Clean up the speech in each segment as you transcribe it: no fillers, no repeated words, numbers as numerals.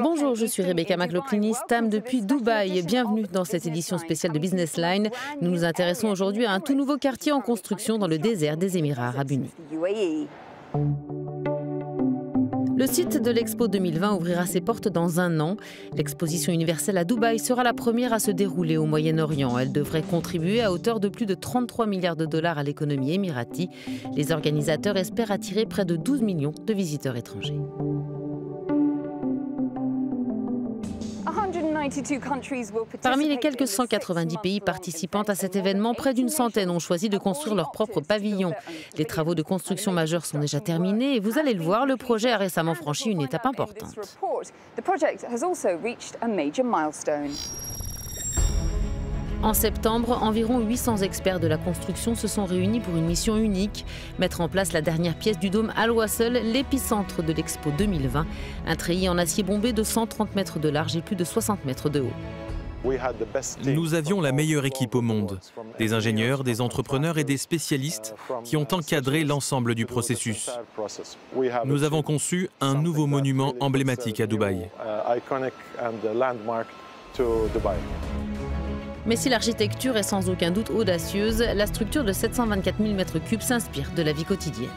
Bonjour, je suis Rebecca McLaughlin-Eastham depuis Dubaï. Bienvenue dans cette édition spéciale de Business Line. Nous nous intéressons aujourd'hui à un tout nouveau quartier en construction dans le désert des Émirats arabes unis. Le site de l'Expo 2020 ouvrira ses portes dans un an. L'exposition universelle à Dubaï sera la première à se dérouler au Moyen-Orient. Elle devrait contribuer à hauteur de plus de 33 milliards de dollars à l'économie émirati. Les organisateurs espèrent attirer près de 12 millions de visiteurs étrangers. Parmi les quelques 190 pays participant à cet événement, près d'une centaine ont choisi de construire leur propre pavillon. Les travaux de construction majeurs sont déjà terminés et vous allez le voir, le projet a récemment franchi une étape importante. En septembre, environ 800 experts de la construction se sont réunis pour une mission unique, mettre en place la dernière pièce du dôme Al Wasl, l'épicentre de l'Expo 2020, un treillis en acier bombé de 130 mètres de large et plus de 60 mètres de haut. Nous avions la meilleure équipe au monde, des ingénieurs, des entrepreneurs et des spécialistes qui ont encadré l'ensemble du processus. Nous avons conçu un nouveau monument emblématique à Dubaï. Mais si l'architecture est sans aucun doute audacieuse, la structure de 724 000 m3 s'inspire de la vie quotidienne.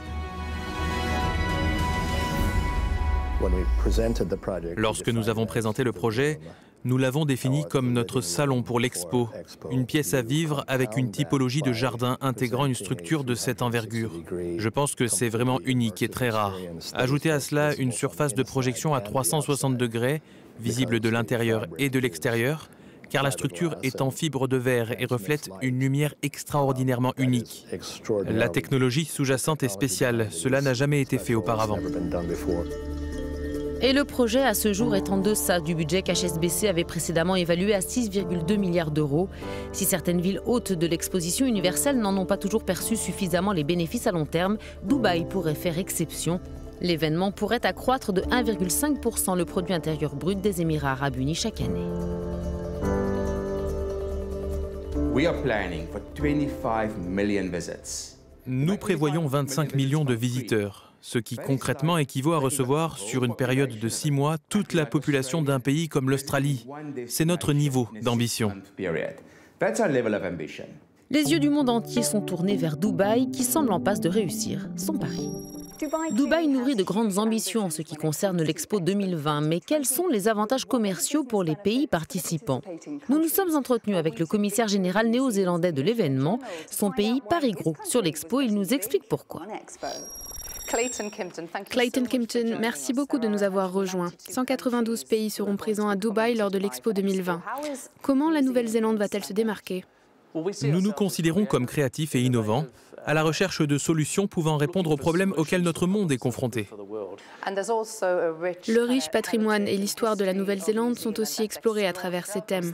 Lorsque nous avons présenté le projet, nous l'avons défini comme notre salon pour l'expo, une pièce à vivre avec une typologie de jardin intégrant une structure de cette envergure. Je pense que c'est vraiment unique et très rare. Ajoutez à cela une surface de projection à 360 degrés, visible de l'intérieur et de l'extérieur, car la structure est en fibre de verre et reflète une lumière extraordinairement unique. La technologie sous-jacente est spéciale, cela n'a jamais été fait auparavant. Et le projet, à ce jour, est en deçà du budget qu'HSBC avait précédemment évalué à 6,2 milliards d'euros. Si certaines villes hôtes de l'exposition universelle n'en ont pas toujours perçu suffisamment les bénéfices à long terme, Dubaï pourrait faire exception. L'événement pourrait accroître de 1,5% le produit intérieur brut des Émirats arabes unis chaque année. Nous prévoyons 25 millions de visiteurs, ce qui concrètement équivaut à recevoir, sur une période de 6 mois, toute la population d'un pays comme l'Australie. C'est notre niveau d'ambition. Les yeux du monde entier sont tournés vers Dubaï, qui semble en passe de réussir son pari. Dubaï nourrit de grandes ambitions en ce qui concerne l'Expo 2020, mais quels sont les avantages commerciaux pour les pays participants? Nous nous sommes entretenus avec le commissaire général néo-zélandais de l'événement, son pays Paris Gros. Sur l'Expo, il nous explique pourquoi. Clayton Kimpton, merci beaucoup de nous avoir rejoints. 192 pays seront présents à Dubaï lors de l'Expo 2020. Comment la Nouvelle-Zélande va-t-elle se démarquer? Nous nous considérons comme créatifs et innovants, à la recherche de solutions pouvant répondre aux problèmes auxquels notre monde est confronté. Le riche patrimoine et l'histoire de la Nouvelle-Zélande sont aussi explorés à travers ces thèmes.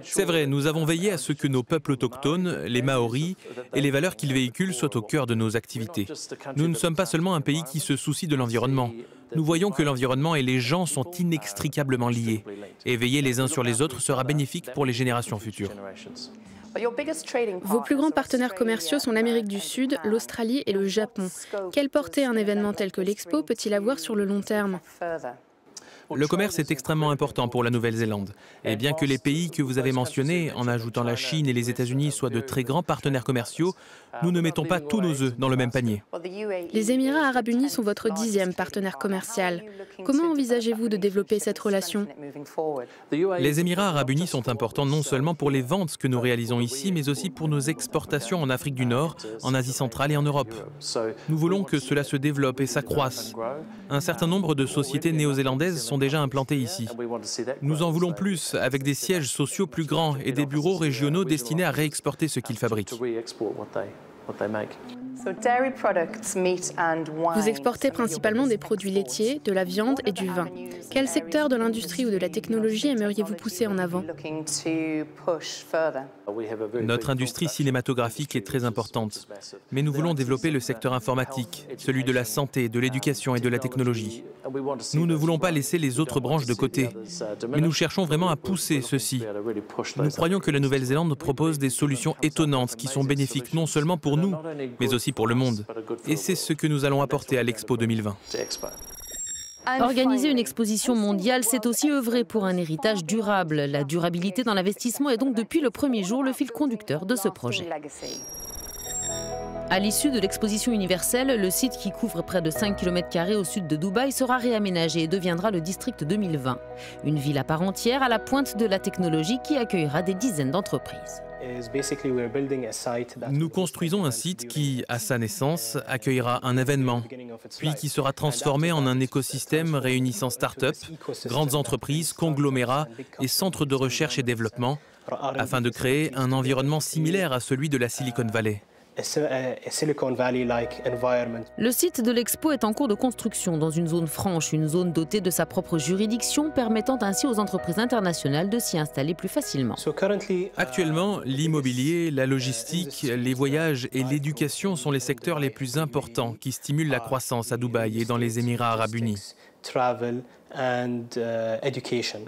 C'est vrai, nous avons veillé à ce que nos peuples autochtones, les Maoris, et les valeurs qu'ils véhiculent soient au cœur de nos activités. Nous ne sommes pas seulement un pays qui se soucie de l'environnement. Nous voyons que l'environnement et les gens sont inextricablement liés. Et veiller les uns sur les autres sera bénéfique pour les générations futures. Vos plus grands partenaires commerciaux sont l'Amérique du Sud, l'Australie et le Japon. Quelle portée un événement tel que l'Expo peut-il avoir sur le long terme? Le commerce est extrêmement important pour la Nouvelle-Zélande. Et bien que les pays que vous avez mentionnés, en ajoutant la Chine et les États-Unis, soient de très grands partenaires commerciaux, nous ne mettons pas tous nos œufs dans le même panier. Les Émirats arabes unis sont votre 10e partenaire commercial. Comment envisagez-vous de développer cette relation? Les Émirats arabes unis sont importants non seulement pour les ventes que nous réalisons ici, mais aussi pour nos exportations en Afrique du Nord, en Asie centrale et en Europe. Nous voulons que cela se développe et s'accroisse. Un certain nombre de sociétés néo-zélandaises sont déjà implantées ici. Nous en voulons plus, avec des sièges sociaux plus grands et des bureaux régionaux destinés à réexporter ce qu'ils fabriquent. Vous exportez principalement des produits laitiers, de la viande et du vin. Quel secteur de l'industrie ou de la technologie aimeriez-vous pousser en avant? Notre industrie cinématographique est très importante, mais nous voulons développer le secteur informatique, celui de la santé, de l'éducation et de la technologie. Nous ne voulons pas laisser les autres branches de côté, mais nous cherchons vraiment à pousser ceci. Nous croyons que la Nouvelle-Zélande propose des solutions étonnantes qui sont bénéfiques non seulement pour nous, mais aussi pour le monde. Et c'est ce que nous allons apporter à l'Expo 2020. Organiser une exposition mondiale, c'est aussi œuvrer pour un héritage durable. La durabilité dans l'investissement est donc depuis le premier jour le fil conducteur de ce projet. À l'issue de l'exposition universelle, le site qui couvre près de 5 km² au sud de Dubaï sera réaménagé et deviendra le District 2020. Une ville à part entière à la pointe de la technologie qui accueillera des dizaines d'entreprises. Nous construisons un site qui, à sa naissance, accueillera un événement, puis qui sera transformé en un écosystème réunissant start-up, grandes entreprises, conglomérats et centres de recherche et développement, afin de créer un environnement similaire à celui de la Silicon Valley. Le site de l'expo est en cours de construction dans une zone franche, une zone dotée de sa propre juridiction, permettant ainsi aux entreprises internationales de s'y installer plus facilement. Actuellement, l'immobilier, la logistique, les voyages et l'éducation sont les secteurs les plus importants qui stimulent la croissance à Dubaï et dans les Émirats arabes unis.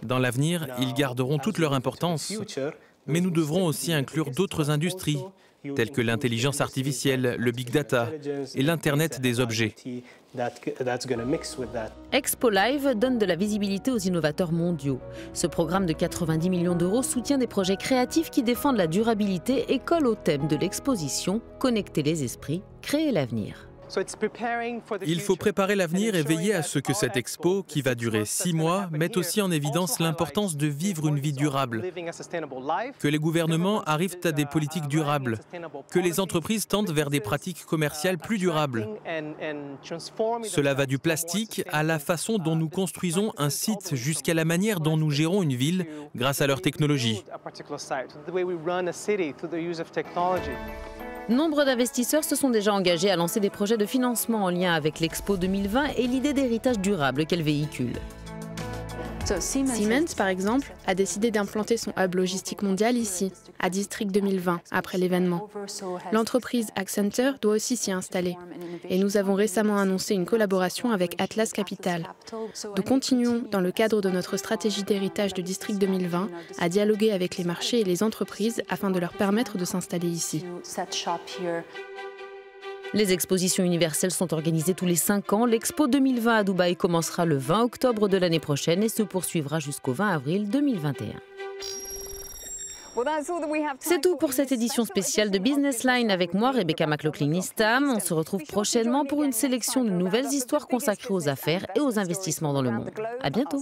Dans l'avenir, ils garderont toute leur importance, mais nous devrons aussi inclure d'autres industries, telles que l'intelligence artificielle, le big data et l'Internet des objets. Expo Live donne de la visibilité aux innovateurs mondiaux. Ce programme de 90 millions d'euros soutient des projets créatifs qui défendent la durabilité et colle au thème de l'exposition « Connecter les esprits, créer l'avenir ». Il faut préparer l'avenir et veiller à ce que cette expo, qui va durer 6 mois, mette aussi en évidence l'importance de vivre une vie durable, que les gouvernements arrivent à des politiques durables, que les entreprises tendent vers des pratiques commerciales plus durables. Cela va du plastique à la façon dont nous construisons un site jusqu'à la manière dont nous gérons une ville grâce à leur technologie. Nombre d'investisseurs se sont déjà engagés à lancer des projets de financement en lien avec l'Expo 2020 et l'idée d'héritage durable qu'elle véhicule. Siemens, par exemple, a décidé d'implanter son hub logistique mondial ici, à District 2020, après l'événement. L'entreprise Accenture doit aussi s'y installer. Et nous avons récemment annoncé une collaboration avec Atlas Capital. Nous continuons, dans le cadre de notre stratégie d'héritage de District 2020, à dialoguer avec les marchés et les entreprises afin de leur permettre de s'installer ici. Les expositions universelles sont organisées tous les 5 ans. L'Expo 2020 à Dubaï commencera le 20 octobre de l'année prochaine et se poursuivra jusqu'au 20 avril 2021. C'est tout pour cette édition spéciale de Business Line avec moi, Rebecca McLaughlin-Istam. On se retrouve prochainement pour une sélection de nouvelles histoires consacrées aux affaires et aux investissements dans le monde. À bientôt.